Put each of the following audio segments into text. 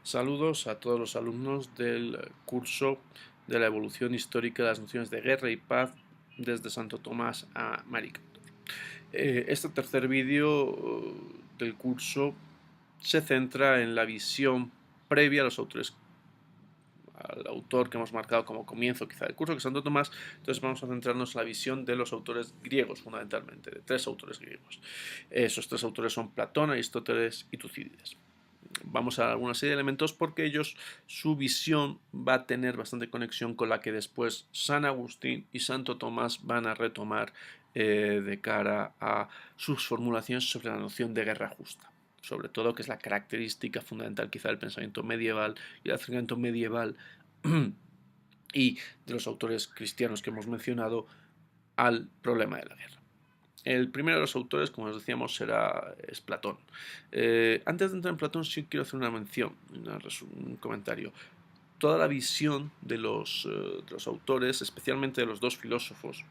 Saludos a todos los alumnos del curso de la evolución histórica de las nociones de guerra y paz desde Santo Tomás a Mari Carmen. Este tercer vídeo del curso se centra en la visión previa a los autores, al autor que hemos marcado como comienzo quizá del curso, que es Santo Tomás. Entonces vamos a centrarnos en la visión de los autores griegos, fundamentalmente, de tres autores griegos. Esos tres autores son Platón, Aristóteles y Tucídides. Vamos a alguna serie de elementos porque ellos, su visión va a tener bastante conexión con la que después San Agustín y Santo Tomás van a retomar de cara a sus formulaciones sobre la noción de guerra justa, sobre todo, que es la característica fundamental quizá del pensamiento medieval y el acercamiento medieval y de los autores cristianos que hemos mencionado al problema de la guerra. El primero de los autores, como os decíamos, es Platón. Antes de entrar en Platón, sí quiero hacer una mención, un comentario. Toda la visión de los autores, especialmente de los dos filósofos,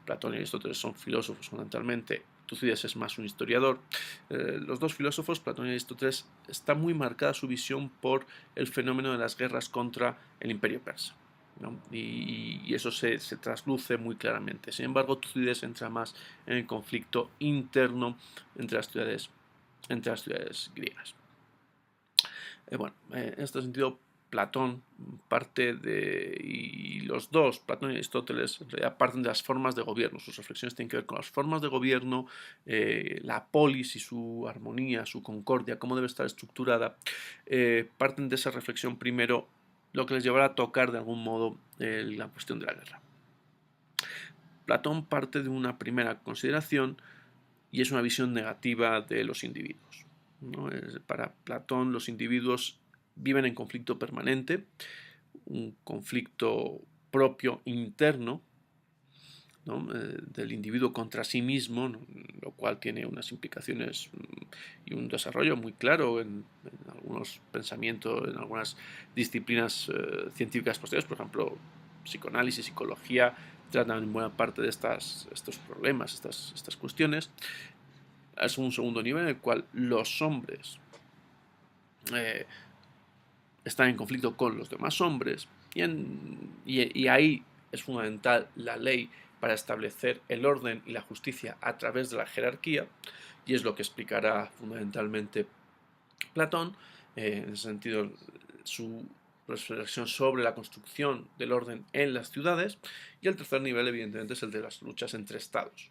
Platón y Aristóteles son filósofos fundamentalmente, Tucídides es más un historiador. Los dos filósofos, Platón y Aristóteles, está muy marcada su visión por el fenómeno de las guerras contra el imperio persa, ¿no? Y eso se trasluce muy claramente. Sin embargo, Tucídides entra más en el conflicto interno entre las ciudades griegas. En este sentido, Platón parte de, y los dos, Platón y Aristóteles, en realidad parten de las formas de gobierno. Sus reflexiones tienen que ver con las formas de gobierno, la polis y su armonía, su concordia, cómo debe estar estructurada. Parten de esa reflexión primero, lo que les llevará a tocar de algún modo la cuestión de la guerra. Platón parte de una primera consideración y es una visión negativa de los individuos, ¿no? Para Platón, los individuos viven en conflicto permanente, un conflicto propio interno, ¿no? Del individuo contra sí mismo, ¿no? Lo cual tiene unas implicaciones y un desarrollo muy claro en algunos pensamientos, en algunas disciplinas científicas posteriores, por ejemplo, psicoanálisis, psicología, tratan en buena parte de estos problemas, estas cuestiones. Es un segundo nivel en el cual los hombres están en conflicto con los demás hombres y ahí es fundamental la ley para establecer el orden y la justicia a través de la jerarquía, y es lo que explicará fundamentalmente Platón, en ese sentido su reflexión sobre la construcción del orden en las ciudades. Y el tercer nivel, evidentemente, es el de las luchas entre estados.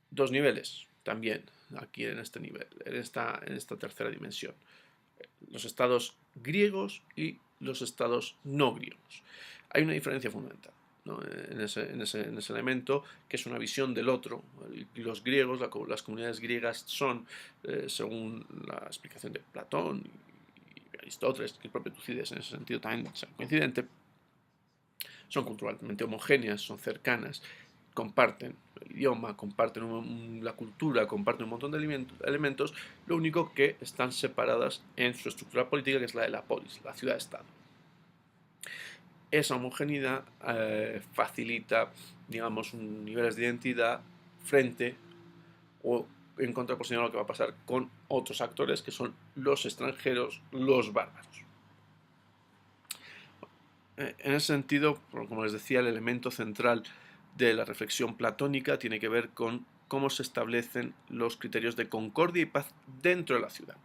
Dos niveles también aquí en este nivel, en esta tercera dimensión: los estados griegos y los estados no griegos. Hay una diferencia fundamental, ¿no? en ese elemento, que es una visión del otro. Los griegos, las comunidades griegas son, según la explicación de Platón y Aristóteles, y el propio Tucídides en ese sentido también es coincidente, son culturalmente homogéneas, son cercanas, comparten el idioma, comparten la cultura, comparten un montón de elementos, lo único que están separadas en su estructura política, que es la de la polis, la ciudad-estado. Esa homogeneidad facilita, digamos, niveles de identidad frente o en contraposición a lo que va a pasar con otros actores, que son los extranjeros, los bárbaros. En ese sentido, como les decía, el elemento central de la reflexión platónica tiene que ver con cómo se establecen los criterios de concordia y paz dentro de la ciudad.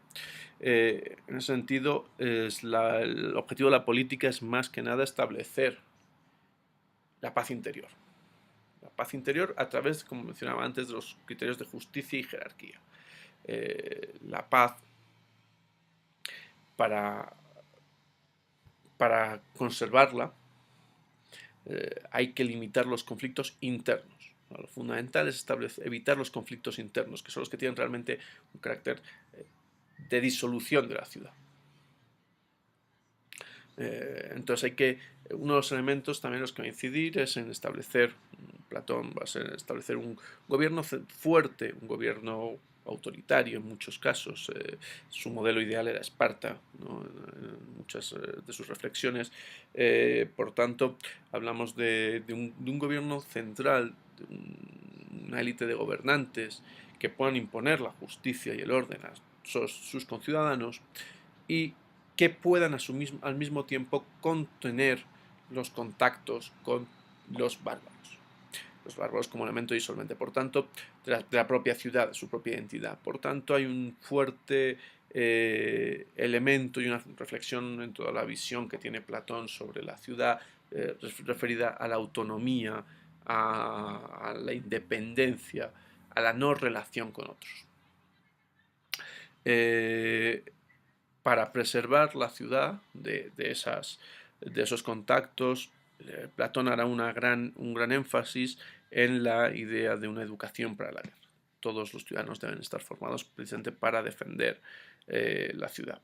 En ese sentido, el objetivo de la política es más que nada establecer la paz interior. La paz interior a través, como mencionaba antes, de los criterios de justicia y jerarquía. La paz para conservarla, hay que limitar los conflictos internos. Lo fundamental es evitar los conflictos internos, que son los que tienen realmente un carácter de disolución de la ciudad. Entonces uno de los elementos también los que va a incidir es en establecer, Platón va a ser establecer un gobierno fuerte, un gobierno autoritario en muchos casos. Su modelo ideal era Esparta, ¿no? En muchas de sus reflexiones. Por tanto, hablamos de un gobierno central, de una élite de gobernantes que puedan imponer la justicia y el orden sus conciudadanos y que puedan al mismo tiempo contener los contactos con los bárbaros. Los bárbaros como elemento disolvente, por tanto, de la propia ciudad, de su propia identidad. Por tanto, hay un fuerte elemento y una reflexión en toda la visión que tiene Platón sobre la ciudad referida a la autonomía, a la independencia, a la no relación con otros. Para preservar la ciudad de esos contactos, Platón hará un gran énfasis en la idea de una educación para la guerra. Todos los ciudadanos deben estar formados precisamente para defender la ciudad.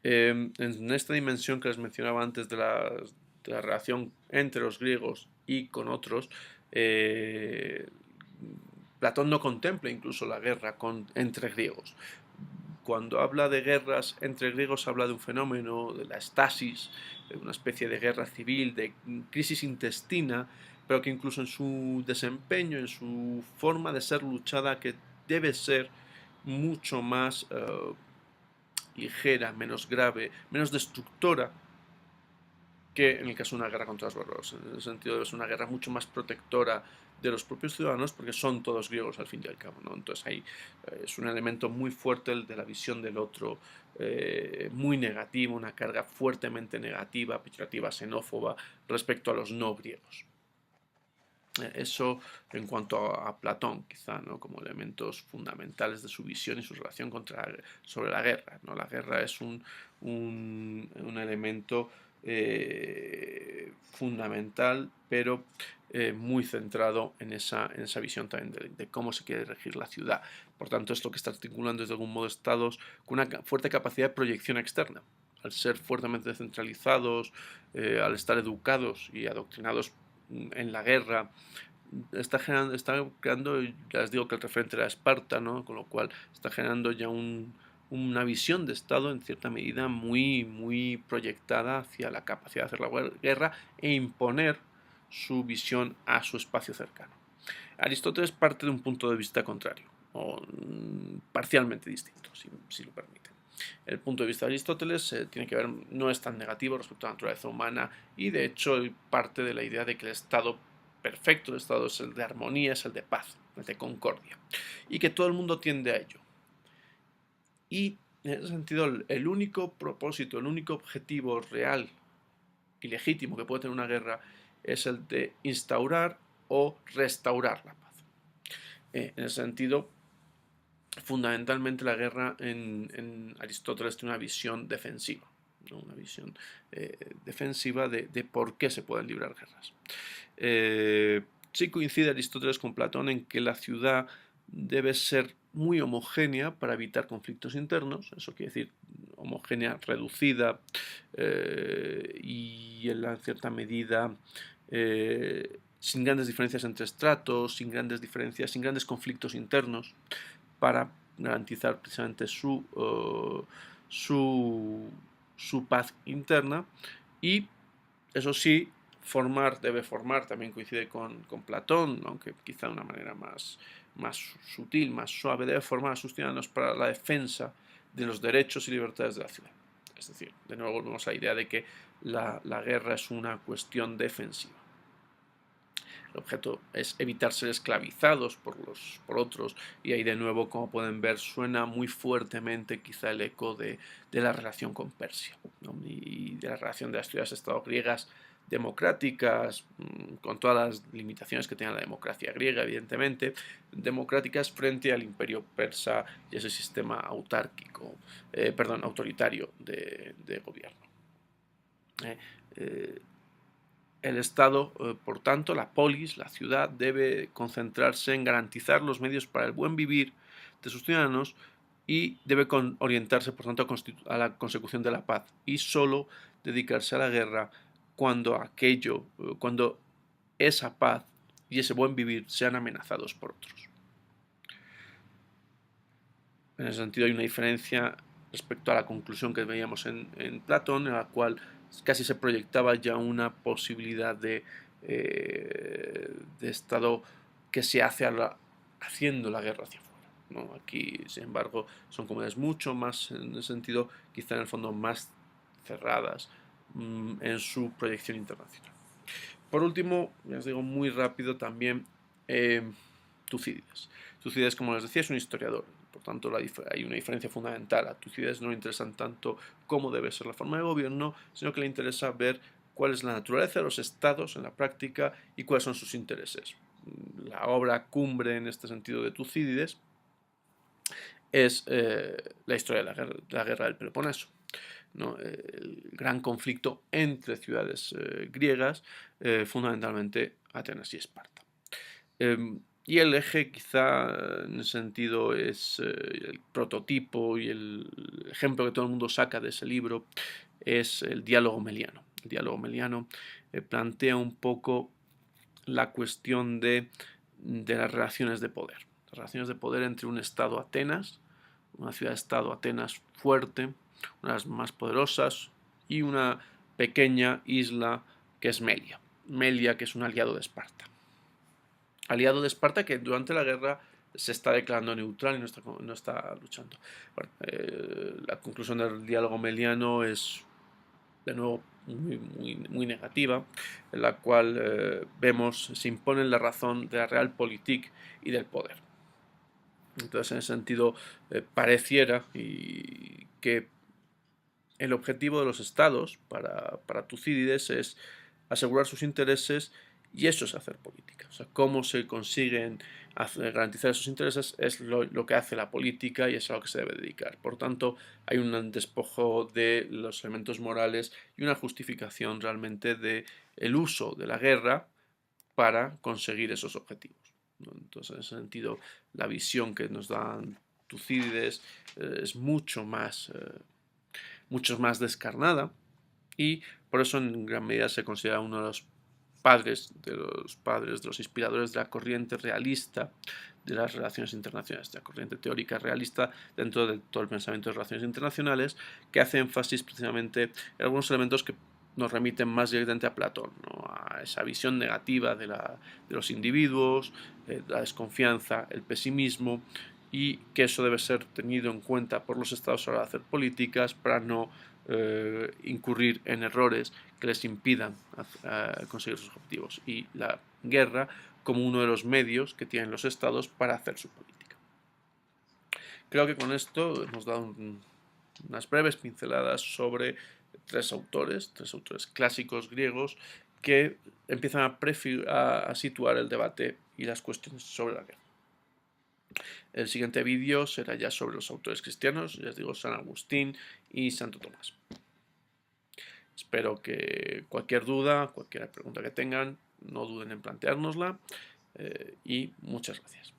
En esta dimensión que les mencionaba antes de la relación entre los griegos y con otros, Platón no contempla incluso la guerra entre griegos. Cuando habla de guerras entre griegos habla de un fenómeno, de la estasis, de una especie de guerra civil, de crisis intestina, pero que incluso en su desempeño, en su forma de ser luchada, que debe ser mucho más ligera, menos grave, menos destructora que en el caso de una guerra contra los bárbaros. En el sentido de que es una guerra mucho más protectora de los propios ciudadanos porque son todos griegos al fin y al cabo, ¿no? Entonces ahí es un elemento muy fuerte el de la visión del otro, muy negativo, una carga fuertemente negativa, peyorativa, xenófoba respecto a los no griegos. Eso en cuanto a Platón, quizá, ¿no? Como elementos fundamentales de su visión y su relación sobre la guerra, ¿no? La guerra es un elemento fundamental, pero muy centrado en esa visión también de cómo se quiere regir la ciudad. Por tanto, es lo que está articulando desde algún modo estados con una fuerte capacidad de proyección externa. Al ser fuertemente descentralizados, al estar educados y adoctrinados en la guerra, está creando, ya les digo que el referente era Esparta, ¿no? Con lo cual está generando ya una visión de Estado en cierta medida muy proyectada hacia la capacidad de hacer la guerra e imponer su visión a su espacio cercano. Aristóteles parte de un punto de vista contrario, o parcialmente distinto, si lo permiten. El punto de vista de Aristóteles tiene que ver, no es tan negativo respecto a la naturaleza humana y de hecho parte de la idea de que el Estado perfecto, el Estado es el de armonía, es el de paz, el de concordia, y que todo el mundo tiende a ello. Y en ese sentido, el único propósito, el único objetivo real y legítimo que puede tener una guerra es el de instaurar o restaurar la paz. En ese sentido, fundamentalmente la guerra en Aristóteles tiene una visión defensiva, ¿no? Una visión defensiva de por qué se pueden librar guerras. Sí coincide Aristóteles con Platón en que la ciudad debe ser muy homogénea para evitar conflictos internos, eso quiere decir homogénea, reducida y en cierta medida sin grandes diferencias entre estratos, sin grandes conflictos internos, para garantizar precisamente su paz interna. Y eso sí, debe formar, también coincide con Platón, aunque quizá de una manera más sutil, más suave, debe formar a sus ciudadanos para la defensa de los derechos y libertades de la ciudad. Es decir, de nuevo volvemos a la idea de que la guerra es una cuestión defensiva. El objeto es evitar ser esclavizados por otros, y ahí de nuevo, como pueden ver, suena muy fuertemente quizá el eco de la relación con Persia, ¿no? Y de la relación de las ciudades-estado griegas democráticas, con todas las limitaciones que tenía la democracia griega, evidentemente, democráticas frente al imperio persa y ese sistema autoritario de gobierno. El Estado, por tanto, la polis, la ciudad, debe concentrarse en garantizar los medios para el buen vivir de sus ciudadanos y debe orientarse, por tanto, a la consecución de la paz y solo dedicarse a la guerra cuando esa paz y ese buen vivir sean amenazados por otros. En ese sentido hay una diferencia respecto a la conclusión que veíamos en Platón, en la cual casi se proyectaba ya una posibilidad de Estado que se hace haciendo la guerra hacia afuera. ¿no? Aquí, sin embargo, son comunidades mucho más, en el sentido, quizá en el fondo, más cerradas en su proyección internacional. Por último, ya os digo muy rápido también, Tucídides. Tucídides, como les decía, es un historiador. Por tanto, hay una diferencia fundamental. A Tucídides no le interesan tanto cómo debe ser la forma de gobierno, sino que le interesa ver cuál es la naturaleza de los estados en la práctica y cuáles son sus intereses. La obra cumbre en este sentido de Tucídides es la historia de la guerra del Peloponeso, ¿no? El gran conflicto entre ciudades griegas, fundamentalmente Atenas y Esparta. Y el eje, quizá en ese sentido, es el prototipo y el ejemplo que todo el mundo saca de ese libro, es el diálogo meliano. El diálogo meliano plantea un poco la cuestión de las relaciones de poder. Las relaciones de poder entre un Estado Atenas, una ciudad-estado Atenas fuerte, una de las más poderosas, y una pequeña isla que es Melia. Melia, que es un aliado de Esparta. Aliado de Esparta que durante la guerra se está declarando neutral y no está luchando. Bueno, la conclusión del diálogo meliano es, de nuevo, muy negativa, en la cual vemos se impone la razón de la realpolitik y del poder. Entonces, en ese sentido, pareciera que el objetivo de los estados para Tucídides es asegurar sus intereses, y eso es hacer política. O sea, cómo se consiguen garantizar esos intereses es lo que hace la política y es a lo que se debe dedicar. Por tanto, hay un despojo de los elementos morales y una justificación realmente del uso de la guerra para conseguir esos objetivos, ¿no? Entonces, en ese sentido, la visión que nos dan Tucídides es mucho más descarnada, y por eso en gran medida se considera uno de los padres, de los inspiradores de la corriente realista de las relaciones internacionales, de la corriente teórica realista dentro de todo el pensamiento de relaciones internacionales, que hace énfasis precisamente en algunos elementos que nos remiten más directamente a Platón, ¿no? A esa visión negativa de los individuos, la desconfianza, el pesimismo, y que eso debe ser tenido en cuenta por los estados a la hora de hacer políticas para no incurrir en errores que les impidan conseguir sus objetivos, y la guerra como uno de los medios que tienen los estados para hacer su política. Creo que con esto hemos dado unas breves pinceladas sobre tres autores clásicos griegos que empiezan a situar el debate y las cuestiones sobre la guerra. El siguiente vídeo será ya sobre los autores cristianos, ya os digo, San Agustín y Santo Tomás. Espero que cualquier duda, cualquier pregunta que tengan, no duden en planteárnosla, y muchas gracias.